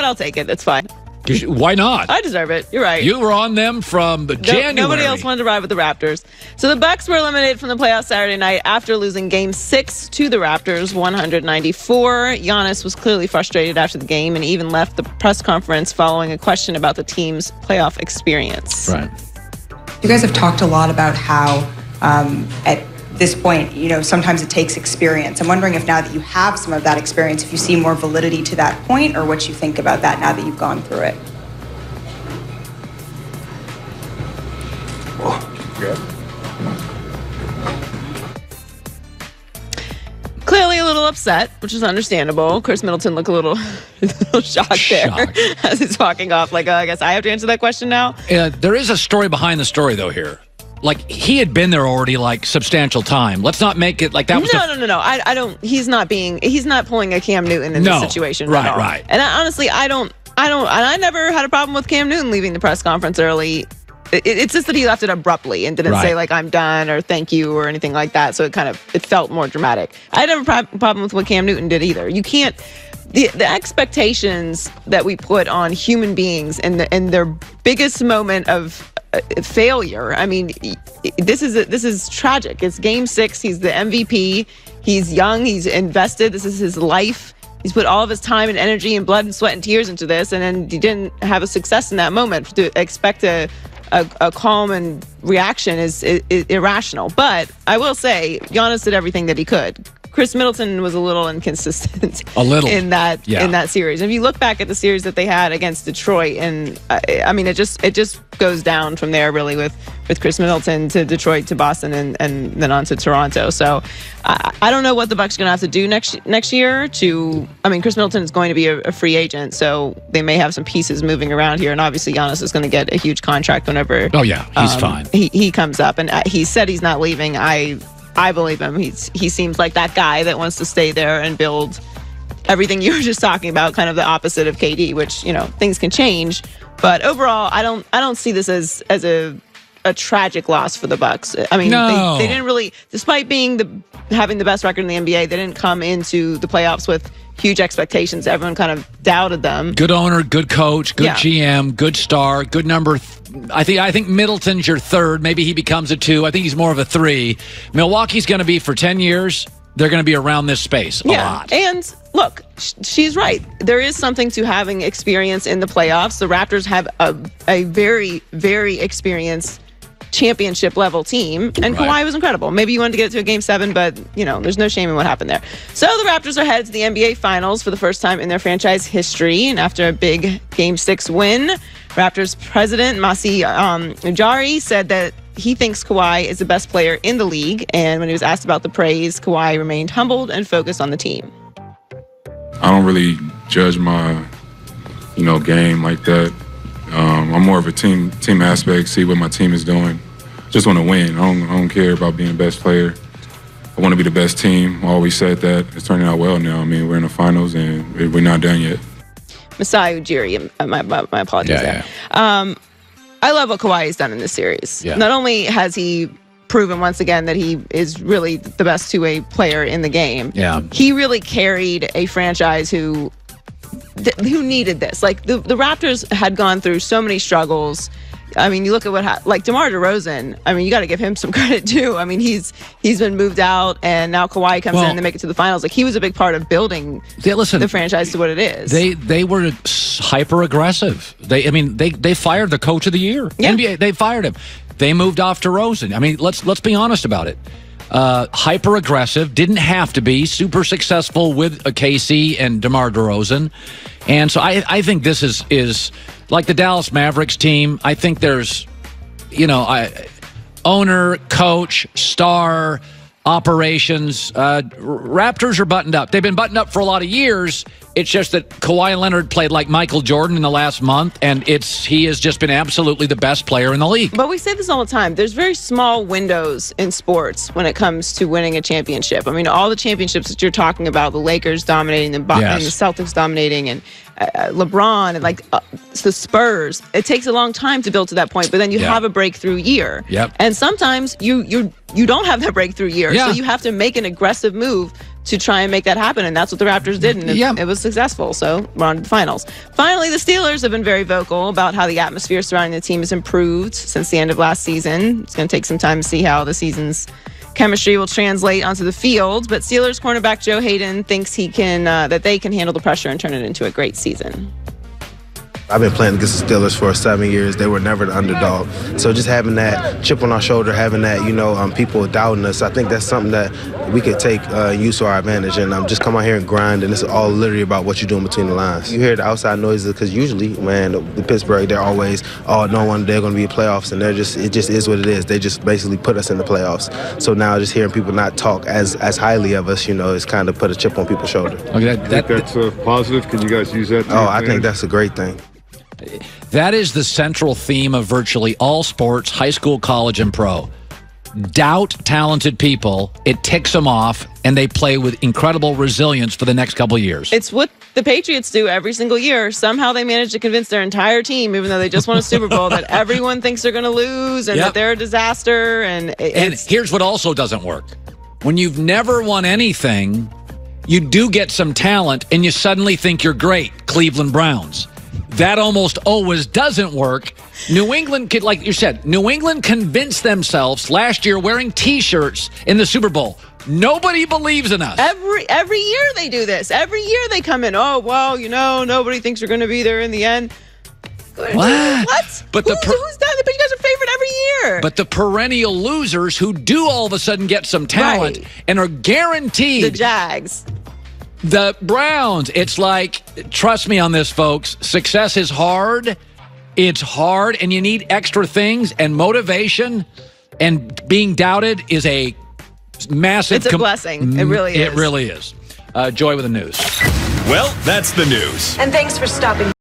I'll take it. That's fine. Why not? I deserve it. You're right. You were on them from the January. Nobody else wanted to ride with the Raptors. So the Bucks were eliminated from the playoffs Saturday night after losing Game 6 to the Raptors, 194. Giannis was clearly frustrated after the game and even left the press conference following a question about the team's playoff experience. Right. You guys have talked a lot about how at this point, sometimes it takes experience. I'm wondering if now that you have some of that experience, if you see more validity to that point or what you think about that now that you've gone through it. Clearly a little upset, which is understandable. Chris Middleton looked a little shocked there as he's walking off. Like, I guess I have to answer that question now. There is a story behind the story, though, here. Like, he had been there already, like, substantial time. Let's not make it like that was No. I don't. He's not pulling a Cam Newton in this situation. Right. And honestly, I don't. And I never had a problem with Cam Newton leaving the press conference early. It's just that he left it abruptly and didn't say, like, I'm done or thank you or anything like that. So it felt more dramatic. I had never a problem with what Cam Newton did either. You can't. The expectations that we put on human beings and their biggest moment of failure. I mean, this is tragic. It's Game 6. He's the MVP. He's young. He's invested. This is his life. He's put all of his time and energy and blood and sweat and tears into this, and then he didn't have a success in that moment. To expect a calm and reaction is irrational. But I will say, Giannis did everything that he could. Chris Middleton was a little inconsistent in that series. If you look back at the series that they had against Detroit, and I mean, it just goes down from there really with Chris Middleton to Detroit to Boston and then on to Toronto. So I don't know what the Bucks are going to have to do next year Chris Middleton is going to be a free agent, so they may have some pieces moving around here, and obviously Giannis is going to get a huge contract whenever. Oh yeah, he's fine. He comes up, and he said he's not leaving. I believe him. He seems like that guy that wants to stay there and build everything you were just talking about, kind of the opposite of KD, which, things can change. But overall, I don't see this as a tragic loss for the Bucks. I mean, they didn't really, despite having the best record in the NBA, they didn't come into the playoffs with huge expectations. Everyone kind of doubted them. Good owner, good coach, good GM, good star, good number. I think Middleton's your third. Maybe he becomes a 2. I think he's more of a 3. Milwaukee's going to be for 10 years. They're going to be around this space a lot. And look, she's right. There is something to having experience in the playoffs. The Raptors have a very, very experienced championship level team, and Kawhi was incredible. Maybe you wanted to get it to a Game 7, but there's no shame in what happened there. So the Raptors are headed to the NBA Finals for the first time in their franchise history, and after a big Game 6 win, Raptors president Masai Ujiri said that he thinks Kawhi is the best player in the league, and when he was asked about the praise, Kawhi remained humbled and focused on the team. I don't really judge my game like that. I'm more of a team aspect, see what my team is doing. Just want to win. I don't care about being the best player. I want to be the best team. I always said that. It's turning out well now. I mean, we're in the finals, and we're not done yet. Masai Ujiri, my apologies there. I love what Kawhi has done in this series. Yeah. Not only has he proven once again that he is really the best two-way player in the game, he really carried a franchise who needed this. Like, the Raptors had gone through so many struggles. I mean, you look at like DeMar DeRozan. I mean, you got to give him some credit too. I mean, he's been moved out, and now Kawhi comes in and they make it to the finals. Like, he was a big part of building the franchise to what it is. They were hyper aggressive. They fired the coach of the year. Yeah. NBA, they fired him. They moved off DeRozan. I mean, let's be honest about it. Hyper aggressive, didn't have to be super successful with KC and DeMar DeRozan, and so I think this is like the Dallas Mavericks team. I think there's owner, coach, star, operations. Raptors are buttoned up. They've been buttoned up for a lot of years. It's just that Kawhi Leonard played like Michael Jordan in the last month, and he has just been absolutely the best player in the league. But we say this all the time. There's very small windows in sports when it comes to winning a championship. I mean, all the championships that you're talking about, the Lakers dominating, and the Celtics dominating, and LeBron, and the Spurs, it takes a long time to build to that point, but then you have a breakthrough year. Yep. And sometimes you don't have that breakthrough year, so you have to make an aggressive move to try and make that happen, and that's what the Raptors did, and it was successful. So we're on to the finals. Finally, the Steelers have been very vocal about how the atmosphere surrounding the team has improved since the end of last season. It's going to take some time to see how the season's chemistry will translate onto the field, but Steelers cornerback Joe Haden thinks that they can handle the pressure and turn it into a great season. I've been playing against the Steelers for 7 years. They were never the underdog. So just having that chip on our shoulder, having that, people doubting us, I think that's something that we could take use to our advantage. And just come out here and grind, and it's all literally about what you're doing between the lines. You hear the outside noises because usually, the Pittsburgh, they're always, they're going to be in playoffs, and it just is what it is. They just basically put us in the playoffs. So now just hearing people not talk as highly of us, it's kind of put a chip on people's shoulder. Okay, that's positive. Can you guys use that? I think that's a great thing. That is the central theme of virtually all sports, high school, college, and pro. Doubt talented people, it ticks them off, and they play with incredible resilience for the next couple of years. It's what the Patriots do every single year. Somehow they manage to convince their entire team, even though they just won a Super Bowl, that everyone thinks they're going to lose and that they're a disaster. And here's what also doesn't work. When you've never won anything, you do get some talent, and you suddenly think you're great. Cleveland Browns. That almost always doesn't work. New England, like you said, New England convinced themselves last year wearing T-shirts in the Super Bowl. Nobody believes in us. Every year they do this. Every year they come in, nobody thinks you're going to be there in the end. What? But who's done it? But you guys are favored every year. But the perennial losers who do all of a sudden get some talent and are guaranteed. The Jags. The Browns, it's like, trust me on this, folks, success is hard. It's hard, and you need extra things, and motivation and being doubted is a massive... It's a blessing. It really is. It really is. Joy with the news. Well, that's the news. And thanks for stopping